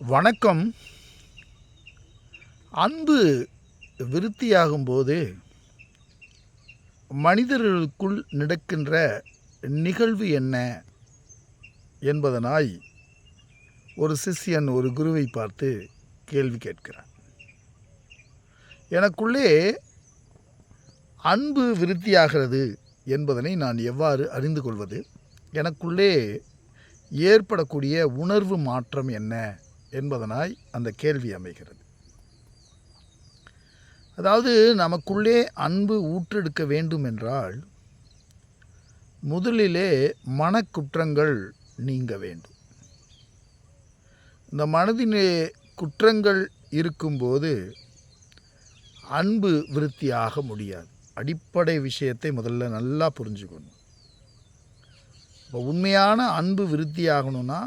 வணக்கம். அன்பு விருத்தியாகும்போது மனிதர்களுக்குள் நடக்கின்ற நிகழ்வு என்ன என்பதனாய் ஒரு சிஷ்யன் ஒரு குருவை பார்த்து கேள்வி கேட்கிறான். எனக்குள்ளே அன்பு விருத்தியாகிறது என்பதனை நான் எவ்வாறு அறிந்து கொள்வது? எனக்குள்ளே ஏற்படக்கூடிய உணர்வு மாற்றம் என்ன என்பதனாய் அந்த கேள்வி அமைகிறது. அதாவது நமக்குள்ளே அன்பு ஊற்றெடுக்க வேண்டும் என்றால் முதலிலே மனக்குற்றங்கள் நீங்க வேண்டும். இந்த மனதிலே குற்றங்கள் இருக்கும்போது அன்பு விருத்தியாக முடியாது. அடிப்படை விஷயத்தை முதல்ல நல்லா புரிஞ்சுக்கணும். இப்போ உண்மையான அன்பு விருத்தியாகணும்னா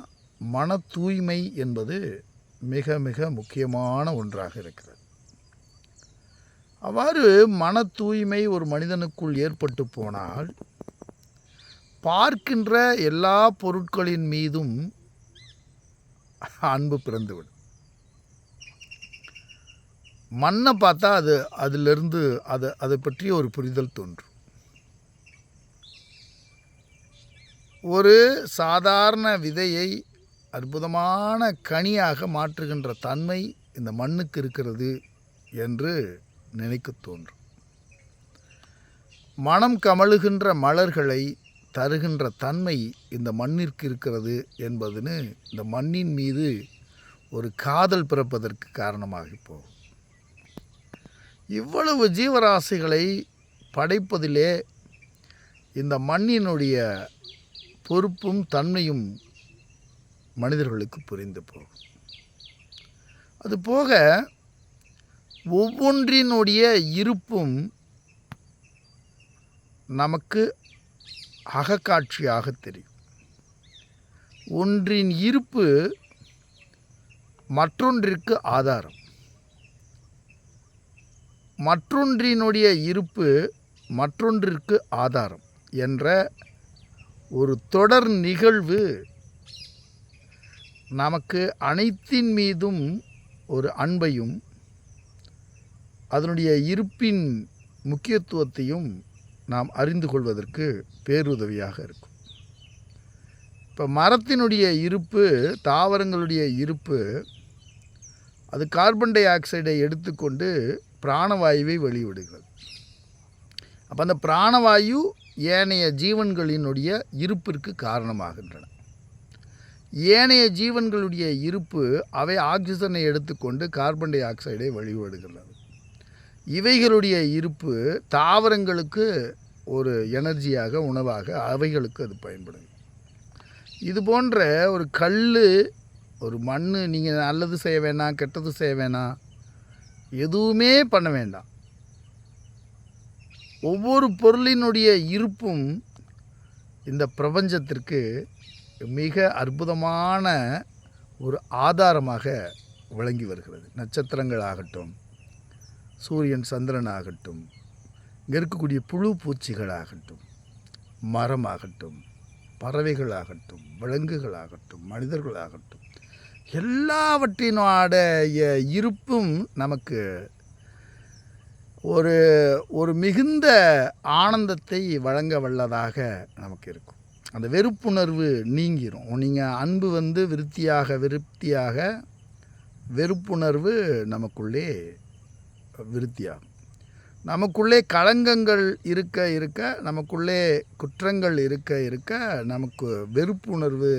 மன தூய்மை என்பது மிக மிக முக்கியமான ஒன்றாக இருக்கிறது. அவ்வாறு மன தூய்மை ஒரு மனிதனுக்குள் ஏற்பட்டு போனால் பார்க்கின்ற எல்லா பொருட்களின் மீதும் அன்பு பிறந்துவிடும். மண்ணை பார்த்தா அதிலிருந்து அதை பற்றிய ஒரு புரிதல் தோன்றும். ஒரு சாதாரண விதையை அற்புதமான கனியாக மாற்றுகின்ற தன்மை இந்த மண்ணுக்கு இருக்கிறது என்று நினைக்க தோன்றும். மனம் கமழுகின்ற மலர்களை தருகின்ற தன்மை இந்த மண்ணிற்கு இருக்கிறது என்பதுன்னு இந்த மண்ணின் மீது ஒரு காதல் பிறப்பதற்கு காரணமாகி போகும். இவ்வளவு ஜீவராசிகளை படைப்பதிலே இந்த மண்ணினுடைய பொறுப்பும் தன்மையும் மனிதர்களுக்கு புரிந்து போகும். அதுபோக ஒவ்வொன்றினுடைய இருப்பும் நமக்கு அகக்காட்சியாக தெரியும். ஒன்றின் இருப்பு மற்றொன்றிற்கு ஆதாரம், மற்றொன்றினுடைய இருப்பு மற்றொன்றிற்கு ஆதாரம் என்ற ஒரு தொடர் நிகழ்வு நமக்கு அனைத்தின் மீதும் ஒரு அன்பையும் அதனுடைய இருப்பின் முக்கியத்துவத்தையும் நாம் அறிந்து கொள்வதற்கு பேருதவியாக இருக்கும். இப்போ மரத்தினுடைய இருப்பு, தாவரங்களுடைய இருப்பு, அது கார்பன் டை ஆக்சைடை எடுத்துக்கொண்டு பிராணவாயுவை வெளிவிடுகிறது. அப்போ அந்த பிராணவாயு ஏனைய ஜீவன்களினுடைய இருப்பிற்கு காரணமாகின்றன. ஏனைய ஜீவன்களுடைய இருப்பு அவை ஆக்சிஜனை எடுத்துக்கொண்டு கார்பன் டை ஆக்சைடை வெளிவிடுகிறது. இவைகளுடைய இருப்பு தாவரங்களுக்கு ஒரு எனர்ஜியாக, உணவாக அவைகளுக்கு அது பயன்படுது. இது போன்ற ஒரு கல், ஒரு மண், நீங்கள் நல்லது செய்ய வேணாம், கெட்டது செய்ய வேணாம், எதுவுமே பண்ண வேண்டாம். ஒவ்வொரு பொருளினுடைய இருப்பும் இந்த பிரபஞ்சத்திற்கு மிக அற்புதமான ஒரு ஆதாரமாக விளங்கி வருகிறது. நட்சத்திரங்கள் ஆகட்டும், சூரியன் சந்திரன் ஆகட்டும், இங்கே இருக்கக்கூடிய புழு பூச்சிகளாகட்டும், மரமாகட்டும், பறவைகளாகட்டும், விலங்குகளாகட்டும், மனிதர்களாகட்டும், எல்லாவற்றினுடைய இருப்பும் நமக்கு ஒரு மிகுந்த ஆனந்தத்தை வழங்க வல்லதாக நமக்கு இருக்கும். அந்த வெறுப்புணர்வு நீங்கிரும். நீங்கள் அன்பு விருத்தியாக வெறுப்புணர்வு நமக்குள்ளே விருத்தியாகும். நமக்குள்ளே களங்கங்கள் இருக்க இருக்க, நமக்குள்ளே குற்றங்கள் இருக்க இருக்க நமக்கு வெறுப்புணர்வு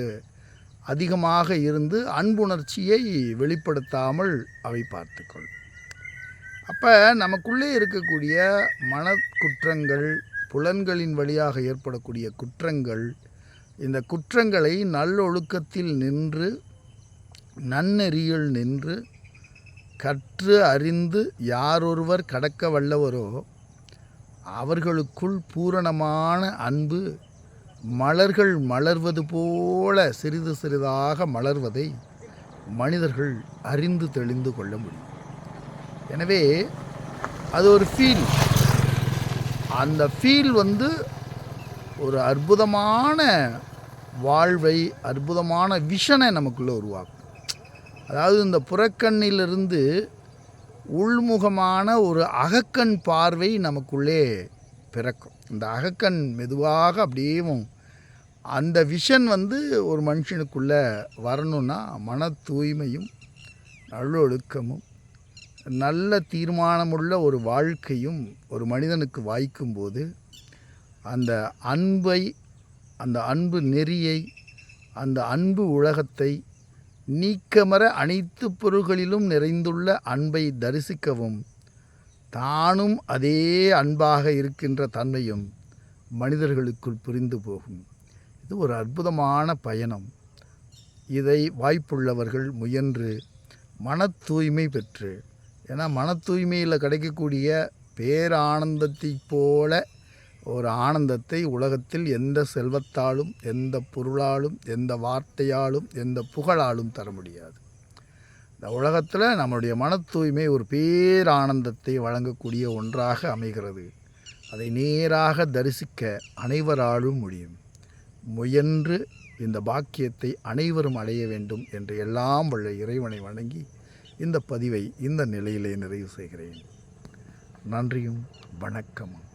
அதிகமாக இருந்து அன்புணர்ச்சியை வெளிப்படுத்தாமல் அவை பார்த்துக்கொள். அப்போ நமக்குள்ளே இருக்கக்கூடிய மனக்குற்றங்கள், புலன்களின் வழியாக ஏற்படக்கூடிய குற்றங்கள், இந்த குற்றங்களை நல்லொழுக்கத்தில் நின்று, நன்னெறியில் நின்று, கற்று அறிந்து யாரொருவர் கடக்க வல்லவரோ அவர்களுக்குள் பூரணமான அன்பு மலர்கள் மலர்வது போல சிறிது சிறிதாக மலர்வதை மனிதர்கள் அறிந்து தெளிந்து கொள்ள முடியும். எனவே அது ஒரு ஃபீல். அந்த ஃபீல் ஒரு அற்புதமான வாழ்வை, அற்புதமான விஷனை நமக்குள்ளே உருவாக்கும். அதாவது இந்த புறக்கண்ணிலிருந்து உள்முகமான ஒரு அகக்கண் பார்வை நமக்குள்ளே பிறக்கும். இந்த அகக்கண் மெதுவாக அப்படியே அந்த விஷன் ஒரு மனுஷனுக்குள்ளே வரணுன்னா மன தூய்மையும் நல்லொழுக்கமும் நல்ல தீர்மானமுள்ள ஒரு வாழ்க்கையும் ஒரு மனிதனுக்கு வாய்க்கும்போது அந்த அன்பை, அந்த அன்பு நெறியை, அந்த அன்பு உலகத்தை நீக்கமற அனைத்து பொருள்களிலும் நிறைந்துள்ள அன்பை தரிசிக்கவும் தானும் அதே அன்பாக இருக்கின்ற தன்மையும் மனிதர்களுக்குள் புரிந்து போகும். இது ஒரு அற்புதமான பயணம். இதை வாய்ப்புள்ளவர்கள் முயன்று மன தூய்மை பெற்று, ஏன்னா மன தூய்மையில் கிடைக்கக்கூடிய பேரானந்தத்தைப் போல ஒரு ஆனந்தத்தை உலகத்தில் எந்த செல்வத்தாலும், எந்த பொருளாலும், எந்த வார்த்தையாலும், எந்த புகழாலும் தர முடியாது. இந்த உலகத்தில் நம்முடைய மன தூய்மை ஒரு பேரானந்தத்தை வழங்கக்கூடிய ஒன்றாக அமைகிறது. அதை நேராக தரிசிக்க அனைவராலும் முடியும். முயன்று இந்த பாக்கியத்தை அனைவரும் அடைய வேண்டும் என்று எல்லாம் வல்ல இறைவனை வணங்கி இந்த பதிவை இந்த நிலையிலே நிறைவு செய்கிறேன். நன்றியும் வணக்கமும்.